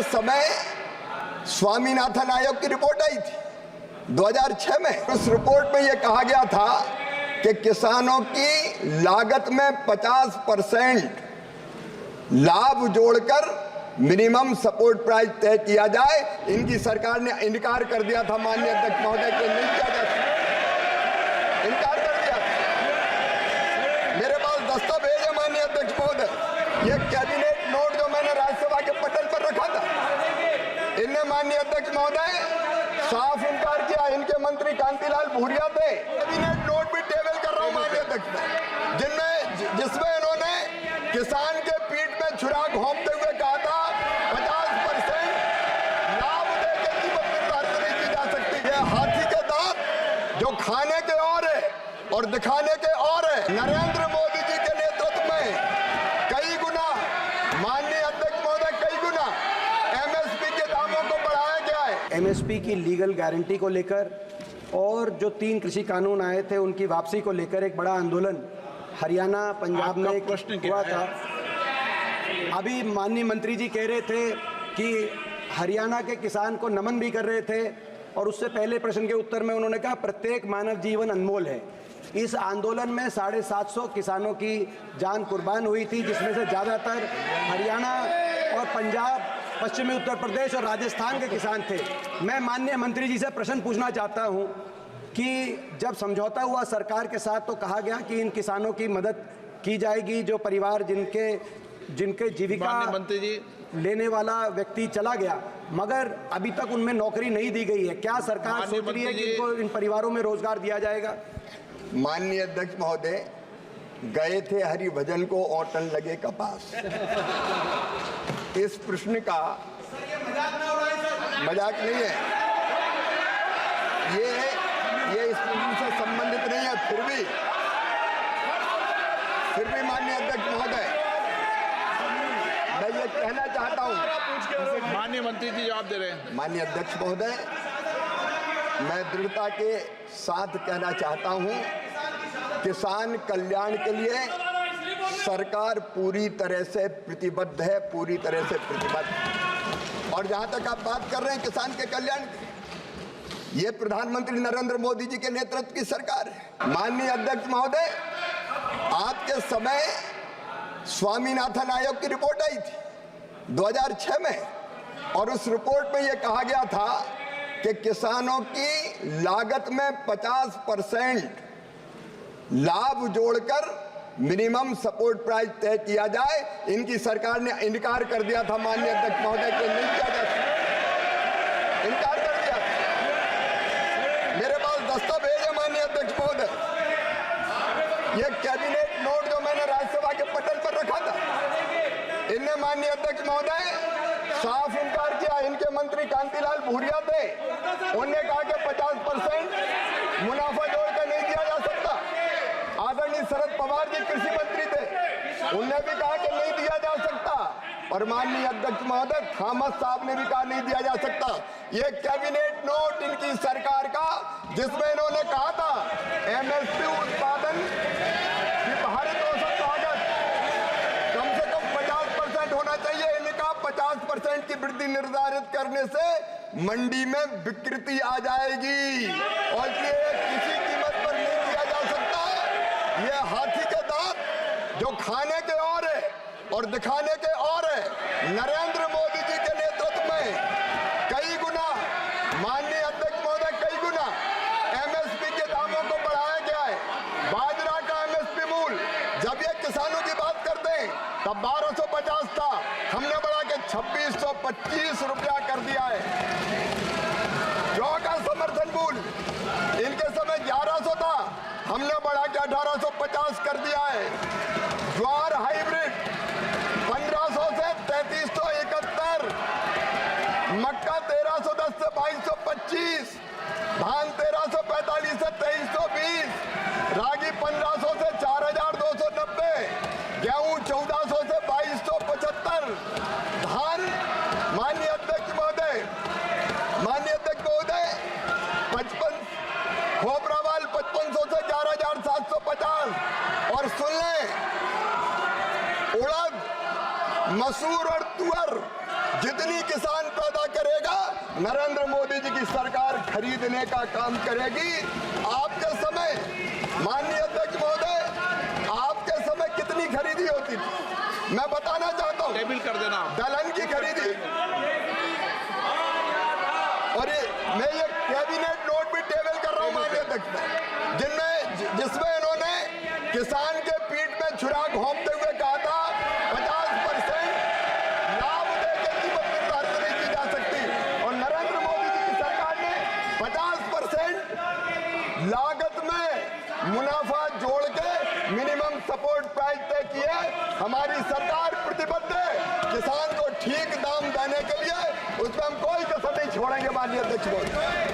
के समय स्वामीनाथन आयोग की रिपोर्ट आई थी 2006 में। उस रिपोर्ट में यह कहा गया था कि किसानों की लागत में 50% लाभ जोड़कर मिनिमम सपोर्ट प्राइस तय किया जाए। इनकी सरकार ने इनकार कर दिया था माननीय अध्यक्ष महोदय के नहीं किया जा सकता, इनकार कर दिया था। मेरे पास दस्तावेज है माननीय अध्यक्ष महोदय, ये कैबिनेट नोट जो मैंने राज्यसभा के पटल पर रखा था, इनने माननीय अध्यक्ष महोदय साफ इनकार किया। इनके मंत्री कांतिलाल भूरिया थे। कैबिनेट नोट भी टेबल कर रहा हूं माननीय अध्यक्ष, जिसमें इन्होंने किसान के पीठ में छुरा घोंपते हुए कहा था 50% लाभ देकर कीमत निर्धारित नहीं की जा सकती है। हाथी के दांत जो खाने के और दिखाने के और है। नरेंद्र मोदी जी के नेतृत्व में कई गुना, माननीय अध्यक्ष महोदय, कई गुना एमएसपी के दामों को बढ़ाया गया है। एमएसपी की लीगल गारंटी को लेकर और जो 3 कृषि कानून आए थे उनकी वापसी को लेकर एक बड़ा आंदोलन हरियाणा, पंजाब में हुआ था। अभी माननीय मंत्री जी कह रहे थे कि हरियाणा के किसान को नमन भी कर रहे थे, और उससे पहले प्रश्न के उत्तर में उन्होंने कहा प्रत्येक मानव जीवन अनमोल है। इस आंदोलन में 750 किसानों की जान कुर्बान हुई थी, जिसमें से ज़्यादातर हरियाणा और पंजाब, पश्चिमी उत्तर प्रदेश और राजस्थान के किसान थे। मैं माननीय मंत्री जी से प्रश्न पूछना चाहता हूं कि जब समझौता हुआ सरकार के साथ तो कहा गया कि इन किसानों की मदद की जाएगी, जो परिवार जिनके जीविका मंत्री जी लेने वाला व्यक्ति चला गया, मगर अभी तक उनमें नौकरी नहीं दी गई है। क्या सरकार सोच रही है कि इनको, इन परिवारों में रोजगार दिया जाएगा? माननीय अध्यक्ष महोदय, गए थे हरिभजन को औटन लगे कपास। इस प्रश्न का मजाक नहीं है, ये इस प्रश्न से संबंधित नहीं है। फिर भी माननीय अध्यक्ष महोदय, मैं ये कहना चाहता हूं। माननीय मंत्री जी जवाब दे रहे हैं। माननीय अध्यक्ष महोदय, मैं दृढ़ता के साथ कहना चाहता हूं, किसान कल्याण के लिए सरकार पूरी तरह से प्रतिबद्ध है, पूरी तरह से प्रतिबद्ध। और जहां तक आप बात कर रहे हैं किसान के कल्याण की, ये प्रधानमंत्री नरेंद्र मोदी जी के नेतृत्व की सरकार है। माननीय अध्यक्ष महोदय, आपके समय स्वामीनाथन आयोग की रिपोर्ट आई थी 2006 में, और उस रिपोर्ट में यह कहा गया था कि किसानों की लागत में 50% लाभ जोड़कर मिनिमम सपोर्ट प्राइस तय किया जाए। इनकी सरकार ने इनकार कर दिया था माननीय अध्यक्ष महोदय के नहीं किया जा सकता, इनकार कर दिया था। मेरे पास दस्तावेज है माननीय अध्यक्ष महोदय, ये कैबिनेट नोट जो मैंने राज्यसभा के पटल पर रखा था, इनने माननीय अध्यक्ष महोदय साफ इनकार किया। इनके मंत्री कांतिलाल भूरिया थे, उन्होंने कहा कि 50% मुनाफा जोड़कर नहीं दिया जा सकता। आदरणीय शरद पवार जी कृषि मंत्री थे, उन्होंने भी कहा कि नहीं दिया जा सकता, और माननीय अध्यक्ष महोदय थॉमस साहब ने भी कहा नहीं दिया जा सकता। ये कैबिनेट नोट इनकी सरकार का, जिसमें इन्होंने कहा था एमएसपी उत्पादन की भारित औसत लागत कम से कम 50% होना चाहिए। इन्होंने कहा 50% की वृद्धि निर्धारित करने से मंडी में विकृति आ जाएगी, और ये किसी कीमत पर नहीं दिया जा सकता। ये हाथी के दांत जो खाने के और दिखाने के और है। नरेंद्र मोदी जी के नेतृत्व में कई गुना, माननीय अध्यक्ष महोदय, कई गुना एमएसपी के दामों को बढ़ाया गया है। बाजरा का एमएसपी मूल्य जब ये किसानों की बात करते हैं तब 1250 था, हमने बढ़ा के 2625 रुपया कर दिया है। जौ का समर्थन मूल्य इनके समय 1100 था, हमने बढ़ा के 1850 कर दिया है। ज्वार हाइब्रिड 1500 से 3371, मक्का 1310 से 2225, धान 1345 से 2320, रागी 1500 से 4290, गेहूं 1400 से 2275, धान माननीय अध्यक्ष महोदय 55, खोपरावाल 5500 से 4750, और सुन लें उड़द, मसूर और तुअर जितनी किसान पैदा करेगा नरेंद्र मोदी जी की सरकार खरीदने का काम करेगी। आपके समय माननीय अध्यक्ष महोदय, आपके समय कितनी खरीदी होती थी मैं बताना चाहता हूँ। टेबल कर देना। दलहन की खरीदी, और मैं ये कैबिनेट नोट भी टेबल कर रहा हूँ माननीय अध्यक्ष, जिसमें इन्होंने किसान के पीठ में छुरा घोंपते हुए कहा था 50% लाभ देकर कीमत निर्धारित नहीं की जा सकती, और नरेंद्र मोदी जी की सरकार ने 50% लागत में मुनाफा जोड़ के मिनिमम सपोर्ट प्राइस तय किया। हमारी सरकार प्रतिबद्ध है किसान को ठीक दाम देने के लिए, उसमें हम कोई कसर नहीं छोड़ेंगे माननीय अध्यक्ष महोदय।